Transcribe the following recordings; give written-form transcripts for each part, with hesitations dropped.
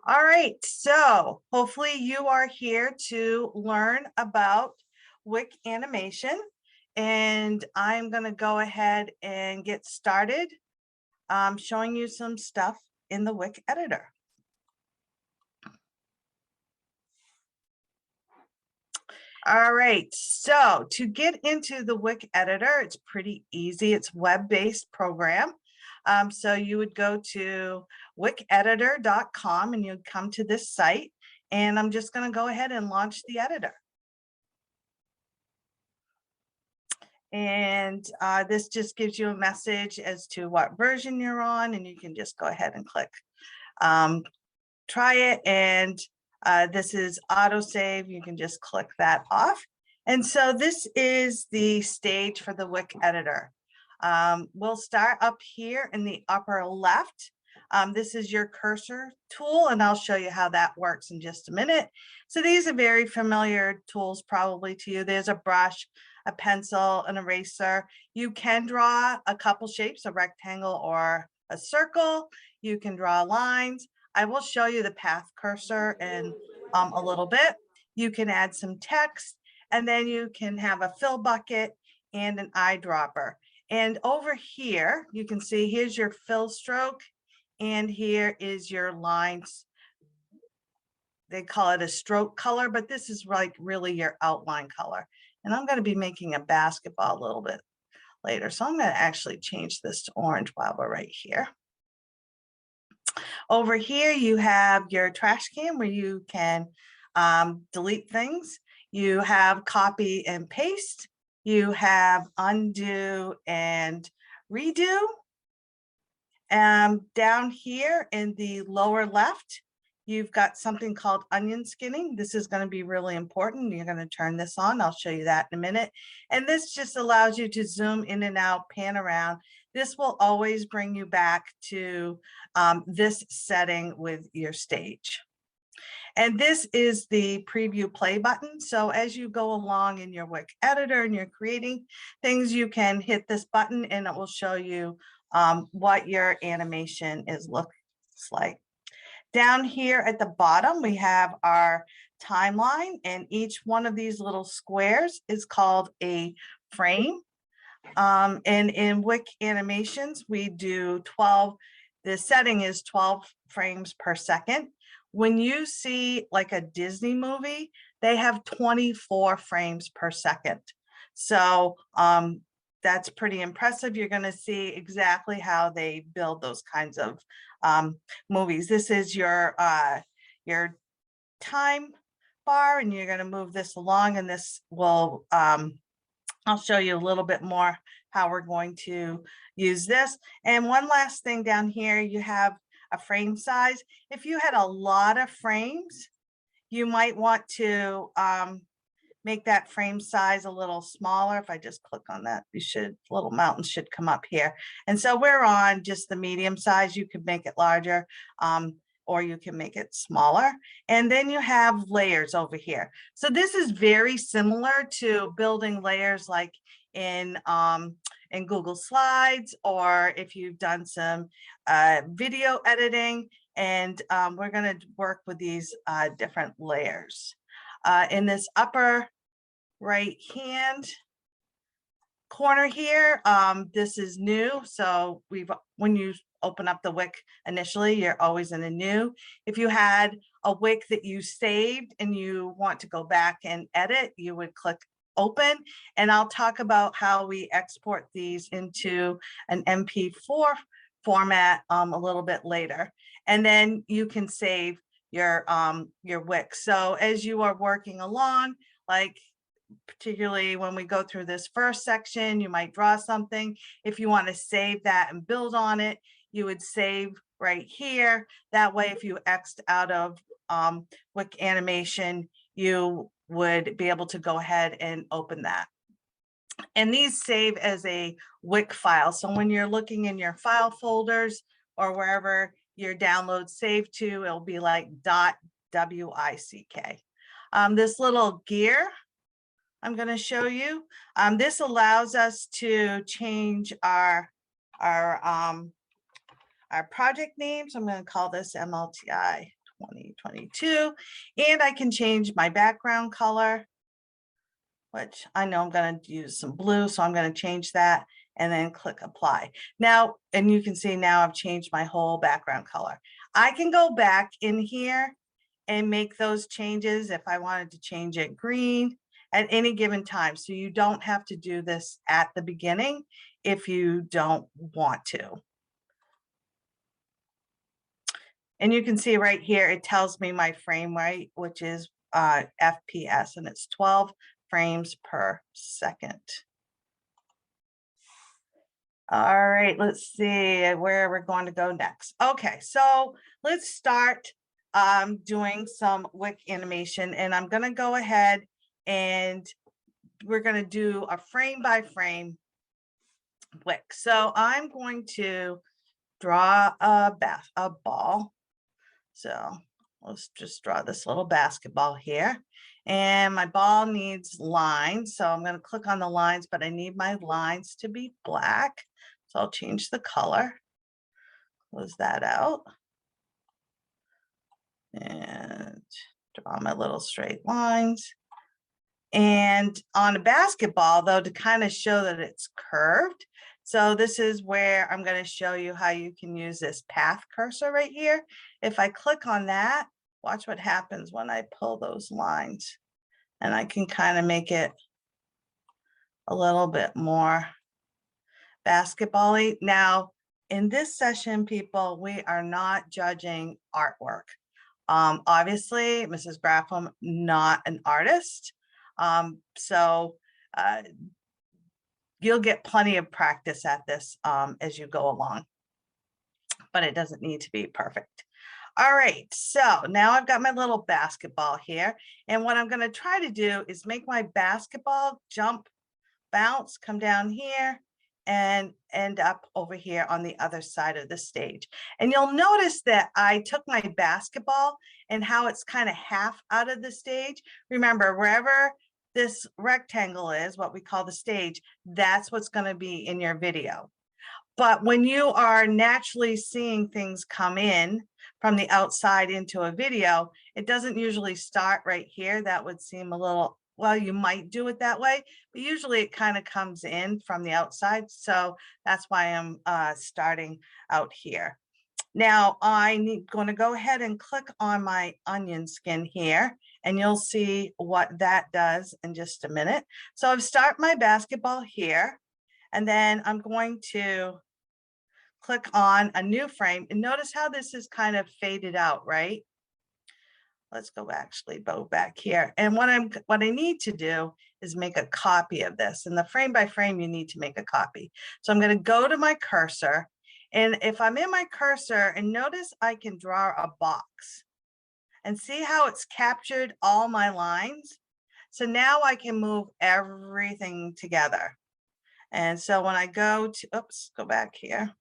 All right, so hopefully you are here to learn about Wick Animation, and I'm going to go ahead and get started showing you some stuff in the Wick editor. All right, so to get into the Wick editor, it's pretty easy. It's web-based program. So you would go to wickeditor.com and you'd come to this site, and I'm just going to go ahead and launch the editor. And this just gives you a message as to what version you're on, and you can just go ahead and click try it. And this is autosave. You can just click that off. And so this is the stage for the Wick editor. We'll start up here in the upper left. This is your cursor tool, and I'll show you how that works in just a minute. So these are very familiar tools probably to you. There's a brush, a pencil, an eraser. You can draw a couple shapes, a rectangle or a circle. You can draw lines. I will show you the path cursor in a little bit. You can add some text, and then you can have a fill bucket and an eyedropper. And over here, you can see here's your fill stroke, and here is your lines. They call it a stroke color, but this is like really your outline color. And I'm going to be making a basketball a little bit later. So I'm going to actually change this to orange while we're right here. Over here, you have your trash can where you can delete things. You have copy and paste. You have undo and redo. Down here in the lower left, you've got something called onion skinning. This is going to be really important. You're going to turn this on. I'll show you that in a minute. And this just allows you to zoom in and out, pan around. This will always bring you back to this setting with your stage. And this is the preview play button. So as you go along in your Wick editor and you're creating things, you can hit this button and it will show you what your animation looks like. Down here at the bottom, we have our timeline, and each one of these little squares is called a frame. And in Wick Animations, we do 12, the setting is 12 frames per second. When you see like a Disney movie, they have 24 frames per second. So that's pretty impressive. You're going to see exactly how they build those kinds of movies. This is your time bar, and you're going to move this along, and this will I'll show you a little bit more how we're going to use this. And one last thing down here, you have a frame size. If you had a lot of frames, you might want to make that frame size a little smaller. If I just click on that, little mountain should come up here. And so we're on just the medium size. You could make it larger, or you can make it smaller. And then you have layers over here. So this is very similar to building layers like in Google Slides, or if you've done some video editing. And we're going to work with these different layers. In this upper right hand corner here, this is new. So when you open up the Wick initially, you're always in a new. If you had a Wick that you saved and you want to go back and edit, you would click open, and I'll talk about how we export these into an MP4 format a little bit later. And then you can save your Wick. So as you are working along, like particularly when we go through this first section, you might draw something. If you want to save that and build on it, you would save right here. That way, if you X'd out of Wick Animation, you would be able to go ahead and open that. And these save as a Wick file. So when you're looking in your file folders or wherever your downloads save to, it'll be like .wick. This little gear I'm going to show you. This allows us to change our project names. I'm going to call this MLTI 2022. And I can change my background color, which I know I'm going to use some blue, so I'm going to change that and then click apply. Now, and you can see now I've changed my whole background color. I can go back in here and make those changes if I wanted to change it green at any given time. So you don't have to do this at the beginning if you don't want to. And you can see right here, it tells me my frame rate, which is FPS, and it's 12 frames per second. All right, let's see where we're going to go next. Okay, so let's start doing some Wick animation, and I'm going to go ahead and we're going to do a frame by frame Wick. So I'm going to draw a ball. So let's just draw this little basketball here. And my ball needs lines. So I'm going to click on the lines, but I need my lines to be black. So I'll change the color. Close that out. And draw my little straight lines. And on a basketball, though, to kind of show that it's curved. So this is where I'm going to show you how you can use this path cursor right here. If I click on that, watch what happens when I pull those lines. And I can kind of make it a little bit more basketball-y. Now, in this session, people, we are not judging artwork. Obviously, Mrs. Graffam, not an artist. So you'll get plenty of practice at this as you go along, but it doesn't need to be perfect. All right, so now I've got my little basketball here, and what I'm going to try to do is make my basketball jump, bounce, come down here, and end up over here on the other side of the stage. And you'll notice that I took my basketball and how it's kind of half out of the stage. Remember, wherever this rectangle is, what we call the stage, that's what's going to be in your video. But when you are naturally seeing things come in from the outside into a video, it doesn't usually start right here. That would seem a little, well, you might do it that way, but usually it kind of comes in from the outside. So that's why I'm starting out here. Now I'm going to go ahead and click on my onion skin here, and you'll see what that does in just a minute. So I've started my basketball here, and then I'm going to click on a new frame, and notice how this is kind of faded out, right? Let's go back here. And what I need to do is make a copy of this. And the frame by frame, you need to make a copy. So I'm going to go to my cursor. And if I'm in my cursor, and notice I can draw a box and see how it's captured all my lines. So now I can move everything together. And so when I go to, oops, go back here.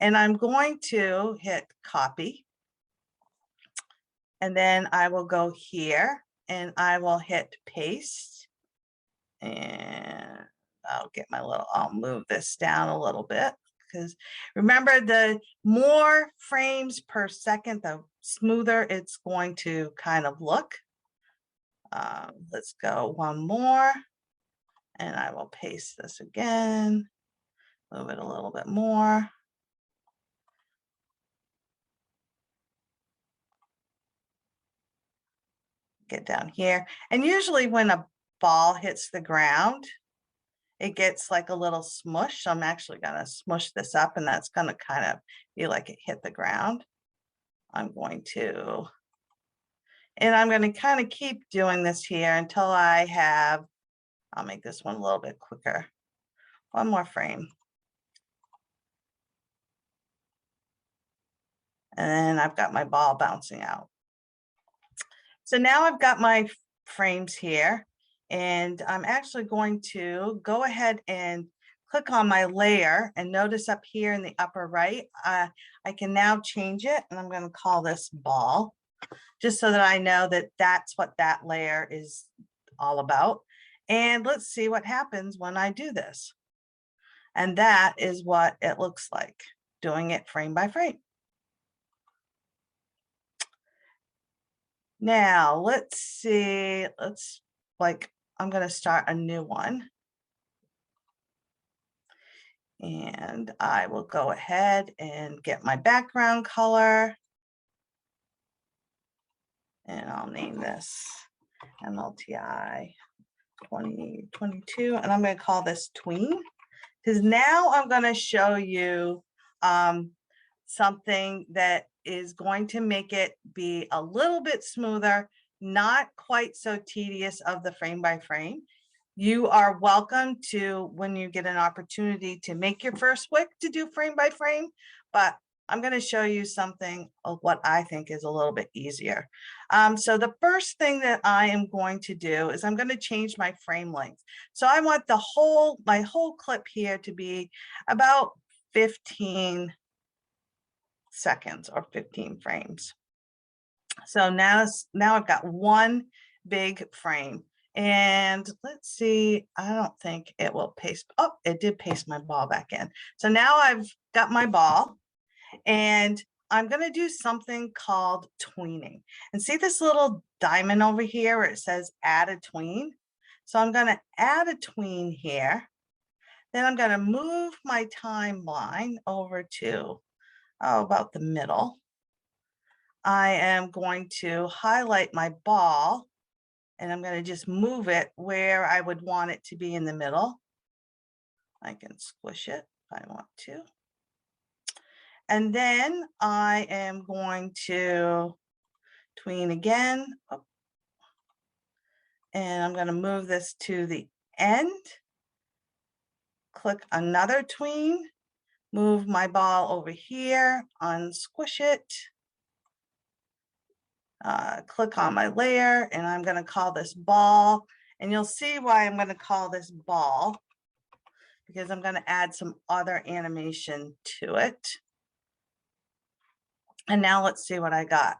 And I'm going to hit copy. And then I will go here and I will hit paste. And I'll move this down a little bit, because remember, the more frames per second, the smoother it's going to kind of look. Let's go one more, and I will paste this again, move it a little bit more. Get down here. And usually when a ball hits the ground, it gets like a little smush. So I'm actually going to smush this up, and that's going to kind of be like it hit the ground. I'm going to kind of keep doing this here until I'll make this one a little bit quicker. One more frame. And then I've got my ball bouncing out. So now I've got my frames here, and I'm actually going to go ahead and click on my layer, and notice up here in the upper right, I can now change it, and I'm going to call this ball, just so that I know that that's what that layer is all about. And let's see what happens when I do this. And that is what it looks like, doing it frame by frame. Now, let's see, I'm going to start a new one. And I will go ahead and get my background color. And I'll name this MLTI 2022. And I'm going to call this tween. Because now I'm going to show you something that is going to make it be a little bit smoother, not quite so tedious of the frame by frame. You are welcome to, when you get an opportunity to make your first wick, to do frame by frame, but I'm going to show you something of what I think is a little bit easier. So the first thing that I am going to do is I'm going to change my frame length. So I want my whole clip here to be about 15 seconds or 15 frames. So now I've got one big frame. And let's see, I don't think it will paste. Oh, it did paste my ball back in. So now I've got my ball and I'm going to do something called tweening. And see this little diamond over here where it says add a tween? So I'm going to add a tween here. Then I'm going to move my timeline over to about the middle. I am going to highlight my ball and I'm going to just move it where I would want it to be in the middle. I can squish it if I want to. And then I am going to tween again. Oh. And I'm going to move this to the end. Click another tween. Move my ball over here, unsquish it. Click on my layer and I'm going to call this ball. And you'll see why I'm going to call this ball, because I'm going to add some other animation to it. And now let's see what I got.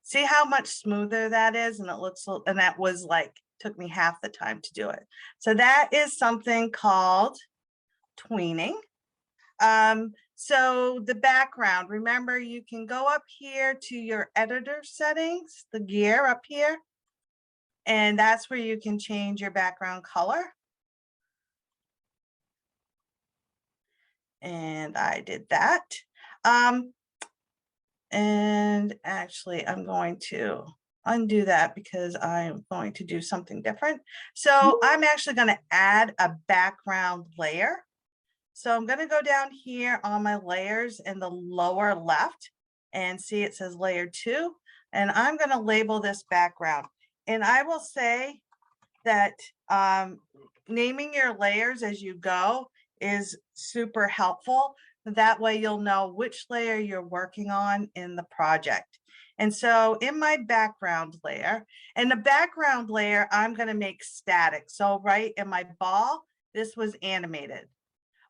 See how much smoother that is? And it looks, and that was like, took me half the time to do it. So that is something called tweening. So the background, remember you can go up here to your editor settings, the gear up here, and that's where you can change your background color. And I did that. And actually I'm going to undo that because I'm going to do something different. So I'm actually going to add a background layer. So I'm going to go down here on my layers in the lower left and see it says layer 2. And I'm going to label this background. And I will say that naming your layers as you go is super helpful. That way you'll know which layer you're working on in the project. And so in my background layer, and the background layer, I'm going to make static. So right in my ball, this was animated.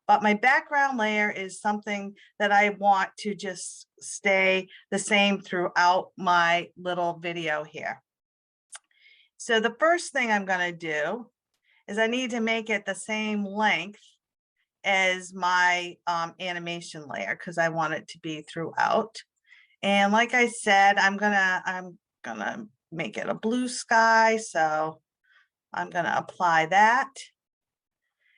But my background layer is something that I want to just stay the same throughout my little video here. So the first thing I'm going to do is I need to make it the same length as my animation layer because I want it to be throughout. And like I said, I'm gonna make it a blue sky. So I'm gonna apply that.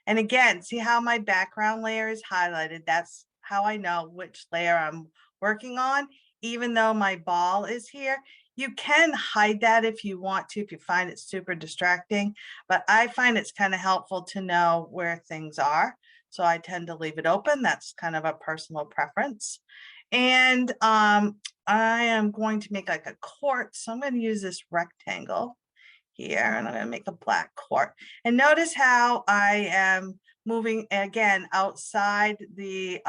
And again, see how my background layer is highlighted? That's how I know which layer I'm working on, even though my ball is here. You can hide that if you want to, if you find it super distracting, but I find it's kind of helpful to know where things are. So I tend to leave it open. That's kind of a personal preference. And I am going to make like a court. So I'm going to use this rectangle here and I'm going to make a black court. And notice how I am moving again outside the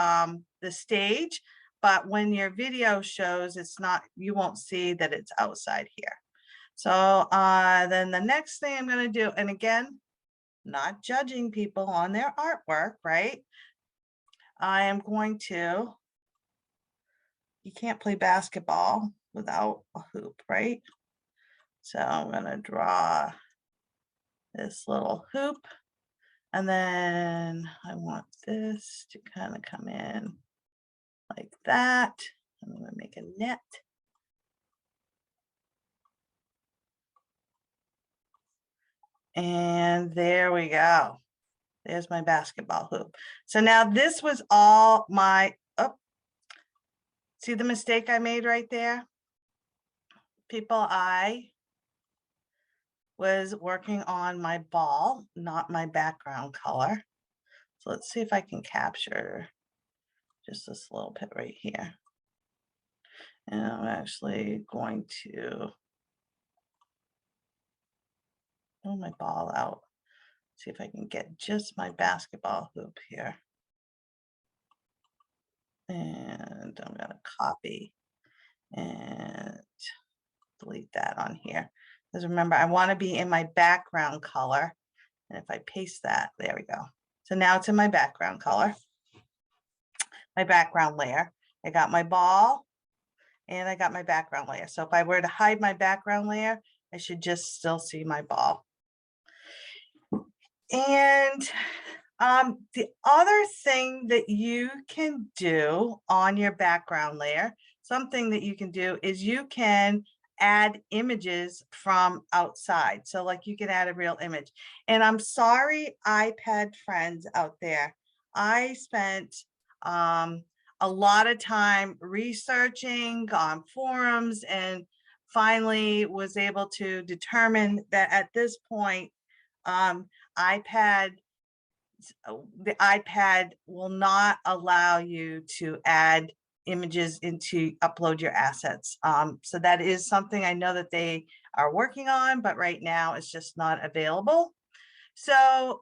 stage, but when your video shows, it's not, you won't see that it's outside here. So then the next thing I'm going to do, and again, not judging people on their artwork, right? I am going to, you can't play basketball without a hoop, right? So I'm going to draw this little hoop. And then I want this to kind of come in like that. I'm going to make a net. And there we go. There's my basketball hoop. So now this was all my, oh, see the mistake I made right there? People, I was working on my ball, not my background color. So let's see if I can capture just this little bit right here. And I'm actually going to pull my ball out. See if I can get just my basketball hoop here. And I'm going to copy and delete that on here. Because remember, I want to be in my background color. And if I paste that, there we go. So now it's in my background color, my background layer. I got my ball and I got my background layer. So if I were to hide my background layer, I should just still see my ball. And the other thing that you can do on your background layer, something that you can do is you can add images from outside. So like you can add a real image. And I'm sorry, iPad friends out there. I spent a lot of time researching on forums and finally was able to determine that at this point, the iPad will not allow you to add images into upload your assets. So that is something I know that they are working on, but right now it's just not available. So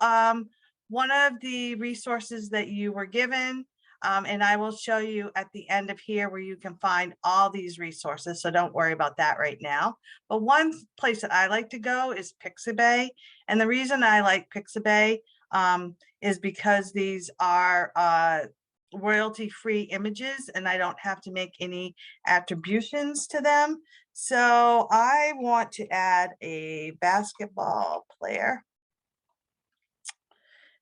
one of the resources that you were given, and I will show you at the end of here where you can find all these resources. So don't worry about that right now. But one place that I like to go is Pixabay. And the reason I like Pixabay is because these are royalty-free images and I don't have to make any attributions to them. So I want to add a basketball player.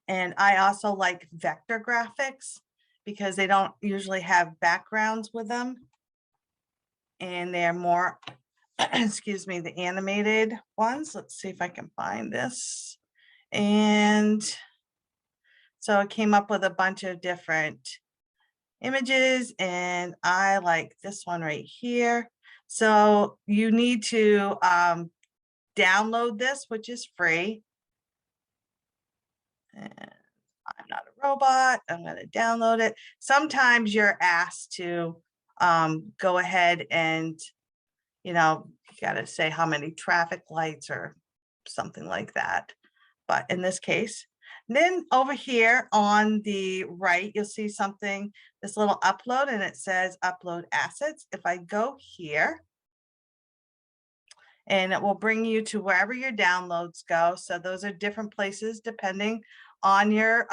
And I also like vector graphics because they don't usually have backgrounds with them. And they're more, excuse me, the animated ones. Let's see if I can find this. And so I came up with a bunch of different images and I like this one right here. So you need to download this, which is free. And I'm not a robot. I'm going to download it. Sometimes you're asked to go ahead and, you know, you got to say how many traffic lights or something like that. But in this case, then over here on the right, you'll see something, this little upload, and it says upload assets. If I go here, and it will bring you to wherever your downloads go. So those are different places depending on your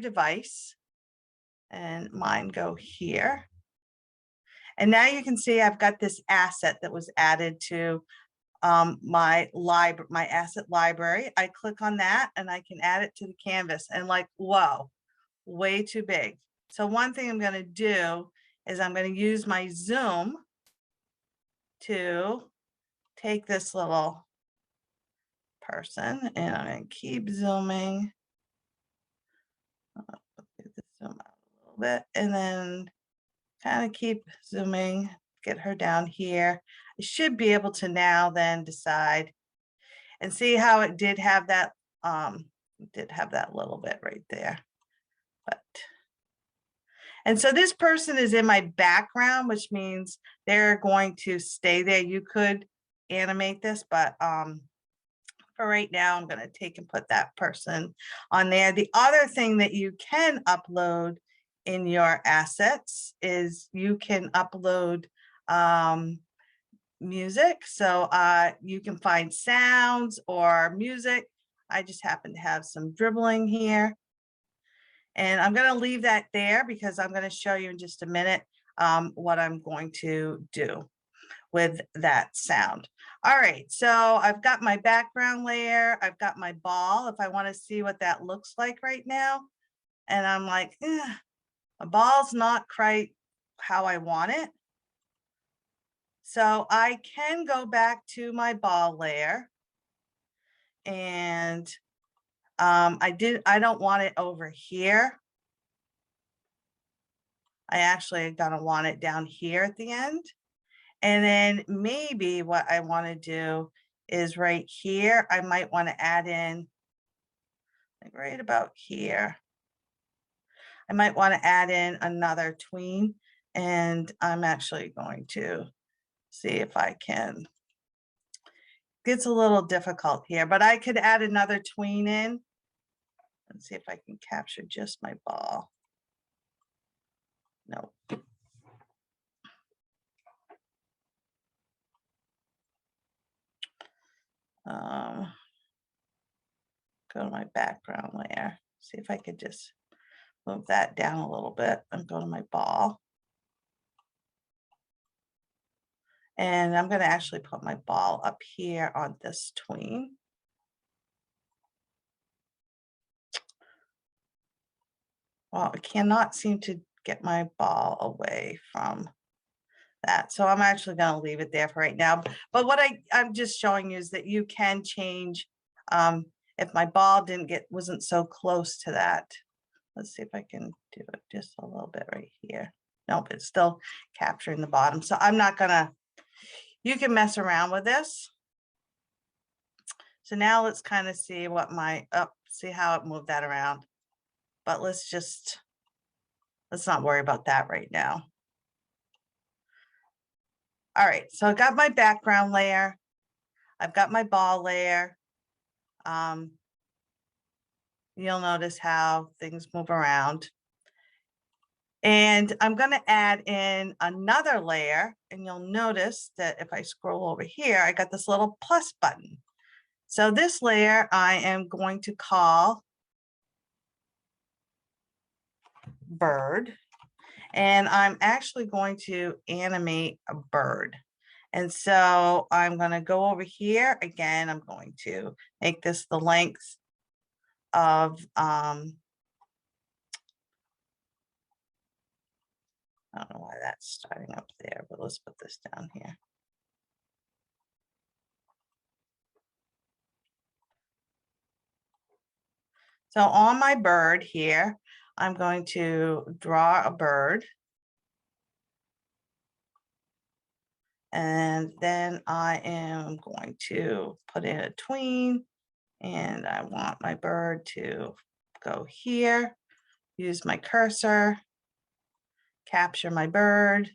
device. And mine go here. And now you can see I've got this asset that was added to my asset library. I click on that and I can add it to the canvas and like, whoa, way too big. So one thing I'm going to do is I'm going to use my zoom to take this little person and I'm going to keep zooming. Zoom out a little bit and then kind of keep zooming, get her down here. I should be able to now then decide and see how it did have that little bit right there. But and so this person is in my background, which means they're going to stay there. You could animate this, but for right now, I'm going to take and put that person on there. The other thing that you can upload in your assets is you can upload music. So you can find sounds or music. I just happen to have some dribbling here. And I'm going to leave that there because I'm going to show you in just a minute what I'm going to do with that sound. All right, so I've got my background layer. I've got my ball. If I want to see what that looks like right now. And I'm like, my ball's not quite how I want it. So I can go back to my ball layer And I don't want it over here. I actually gonna want it down here at the end. And then maybe what I want to do is right here, I might want to add in, like right about here. I might want to add in another tween, and I'm actually going to see if I can. Gets a little difficult here, but I could add another tween in. Let's see if I can capture just my ball. Nope. Go to my background layer. See if I could just move that down a little bit and go to my ball. And I'm going to actually put my ball up here on this tween. Well, I cannot seem to get my ball away from that. So I'm actually going to leave it there for right now. But what I'm just showing you is that you can change if my ball wasn't so close to that. Let's see if I can do it just a little bit right here. Nope, it's still capturing the bottom. So I'm not gonna, you can mess around with this. So now let's kind of see what see how it moved that around. But let's not worry about that right now. All right, so I got my background layer. I've got my ball layer. You'll notice how things move around. And I'm going to add in another layer, and you'll notice that if I scroll over here, I got this little plus button. So this layer I am going to call bird, and I'm actually going to animate a bird. And so I'm going to go over here again. I'm going to make this the length of I don't know why that's starting up there, but let's put this down here. So on my bird here, I'm going to draw a bird. And then I am going to put in a tween, and I want my bird to go here, use my cursor, capture my bird,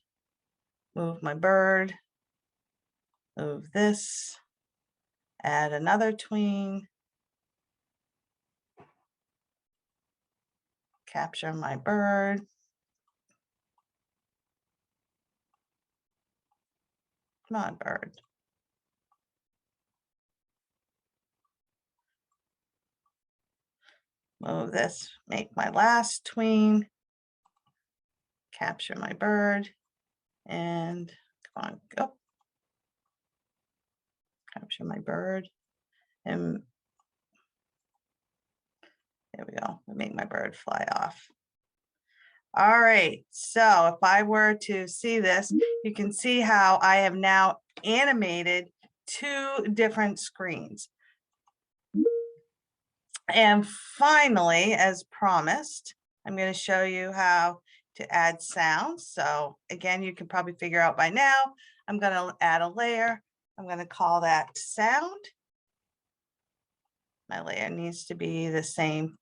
move my bird, move this, add another tween, capture my bird. Come on, bird. Move this, make my last tween, capture my bird, and come on, go. Capture my bird, and there we go. Make my bird fly off. All right, so if I were to see this, you can see how I have now animated 2 different screens. And finally, as promised, I'm going to show you how to add sound. So again, you can probably figure out by now, I'm going to add a layer. I'm going to call that sound. My layer needs to be the same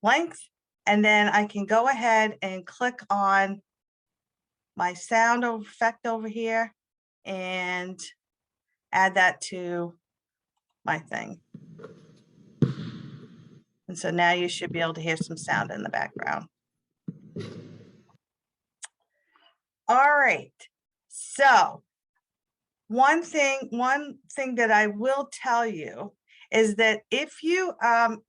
length. And then I can go ahead and click on my sound effect over here and add that to my thing. And so now you should be able to hear some sound in the background. All right. So one thing that I will tell you is that if you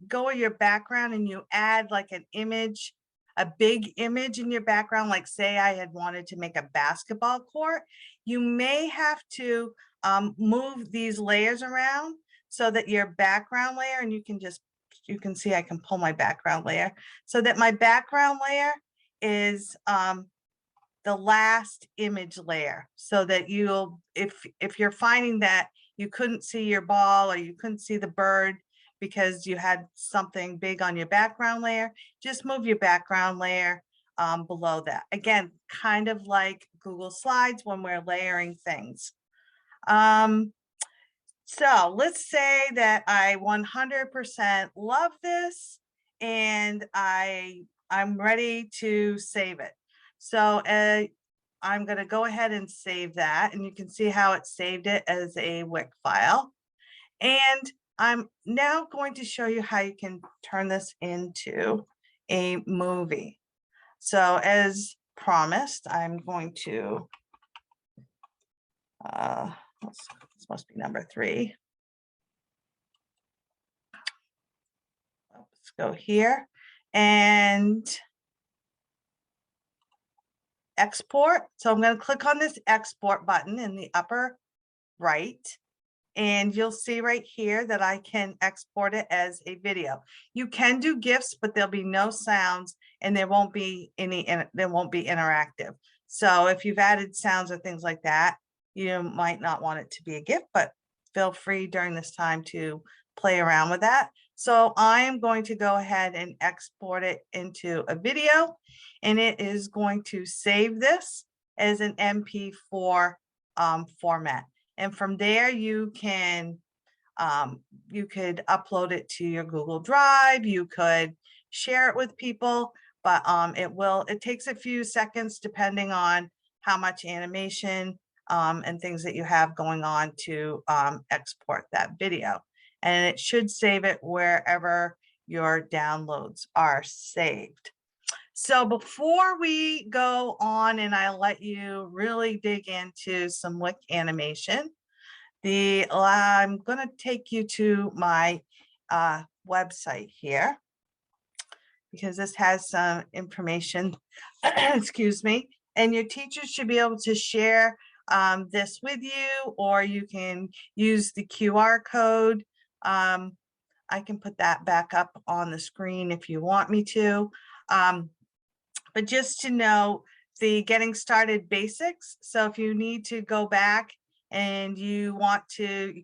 go in your background and you add like an image, a big image in your background, like say I had wanted to make a basketball court, you may have to move these layers around so that your background layer, and you can see I can pull my background layer so that my background layer is the last image layer, so that you'll, if you're finding that you couldn't see your ball or you couldn't see the bird, because you had something big on your background layer, just move your background layer below that. Again, kind of like Google Slides when we're layering things. So let's say that I 100% love this and I'm ready to save it. So I'm going to go ahead and save that, and you can see how it saved it as a Wick file. And I'm now going to show you how you can turn this into a movie. So as promised, I'm going to, this must be number 3. Let's go here and export. So I'm going to click on this export button in the upper right, and you'll see right here that I can export it as a video. You can do GIFs, but there'll be no sounds and there won't be interactive. So if you've added sounds or things like that, you might not want it to be a GIF, but feel free during this time to play around with that. So I am going to go ahead and export it into a video, and it is going to save this as an MP4 format. And from there, you can you could upload it to your Google Drive. You could share it with people, but it takes a few seconds depending on how much animation and things that you have going on to export that video. And it should save it wherever your downloads are saved. So before we go on and I let you really dig into some Wick animation, I'm going to take you to my website here, because this has some information, excuse me, and your teachers should be able to share this with you, or you can use the QR code. I can put that back up on the screen if you want me to. But just to know the getting started basics. So if you need to go back and you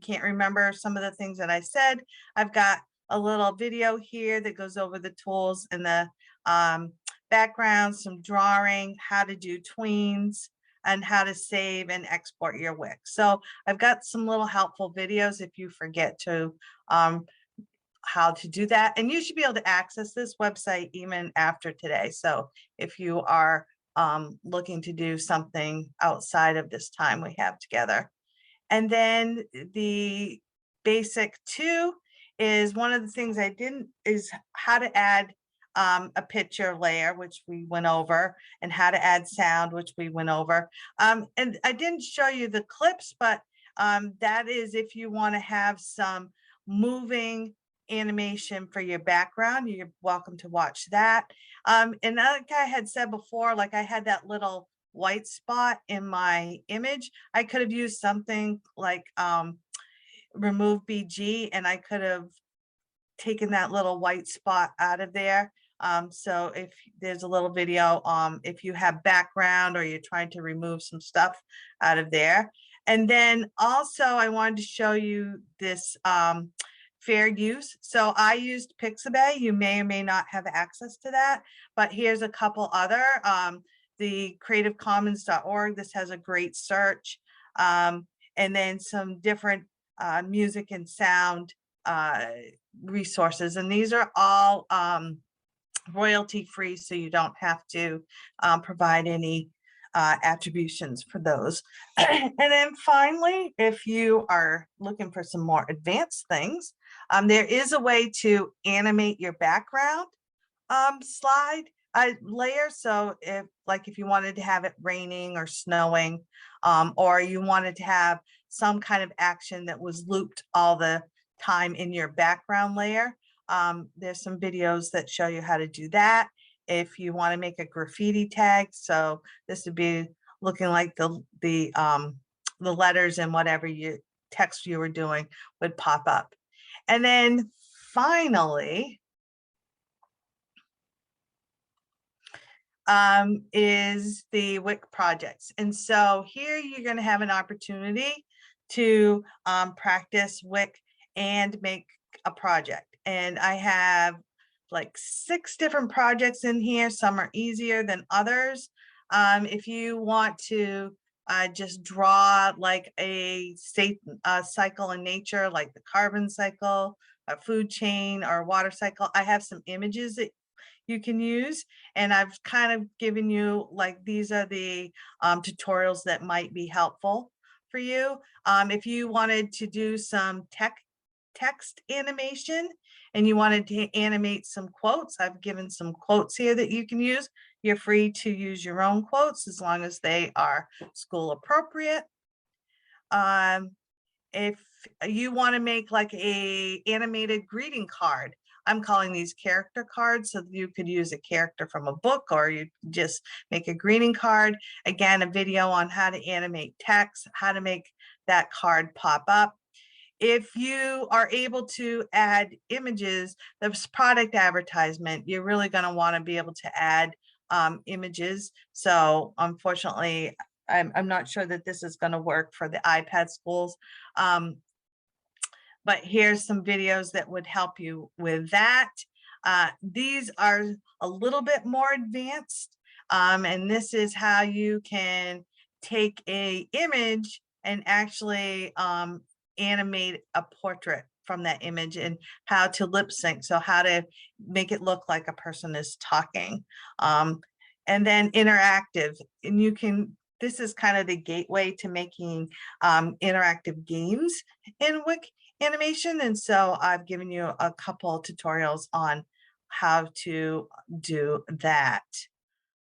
can't remember some of the things that I said, I've got a little video here that goes over the tools and the background, some drawing, how to do tweens, and how to save and export your Wick. So I've got some little helpful videos if you forget to how to do that. And you should be able to access this website even after today. So if you are looking to do something outside of this time we have together. And then the basic 2 is one of the things I didn't is how to add a picture layer, which we went over, and how to add sound, which we went over. And I didn't show you the clips, but that is if you want to have some moving animation for your background, you're welcome to watch that. And like I had said before, like I had that little white spot in my image, I could have used something like remove BG, and I could have taken that little white spot out of there. So if there's a little video, if you have background or you're trying to remove some stuff out of there. And then also I wanted to show you this fair use. So I used Pixabay. You may or may not have access to that, but here's a couple other, the creativecommons.org. This has a great search. And then some different music and sound resources. And these are all royalty free, so you don't have to provide any attributions for those. And then finally, if you are looking for some more advanced things, there is a way to animate your background slide layer. So if you wanted to have it raining or snowing, or you wanted to have some kind of action that was looped all the time in your background layer, there's some videos that show you how to do that. If you want to make a graffiti tag, so this would be looking like the letters and whatever text you were doing would pop up. And then finally is the Wick projects. And so here you're going to have an opportunity to practice Wick and make a project, and I have like 6 different projects in here. Some are easier than others. If you want to just draw like a state cycle in nature, like the carbon cycle, a food chain, or a water cycle, I have some images that you can use, and I've kind of given you like these are the tutorials that might be helpful for you. If you wanted to do some text animation and you wanted to animate some quotes, I've given some quotes here that you can use. You're free to use your own quotes as long as they are school appropriate. If you want to make like a animated greeting card, I'm calling these character cards, so you could use a character from a book, or you just make a greeting card. Again, a video on how to animate text, how to make that card pop up. If you are able to add images, this product advertisement, you're really going to want to be able to add images. So unfortunately, I'm not sure that this is going to work for the iPad schools. But here's some videos that would help you with that. These are a little bit more advanced, and this is how you can take a image and actually animate a portrait from that image, and how to lip sync, so how to make it look like a person is talking. And then interactive, and you can, this is kind of the gateway to making interactive games in Wick Animation. And so I've given you a couple tutorials on how to do that.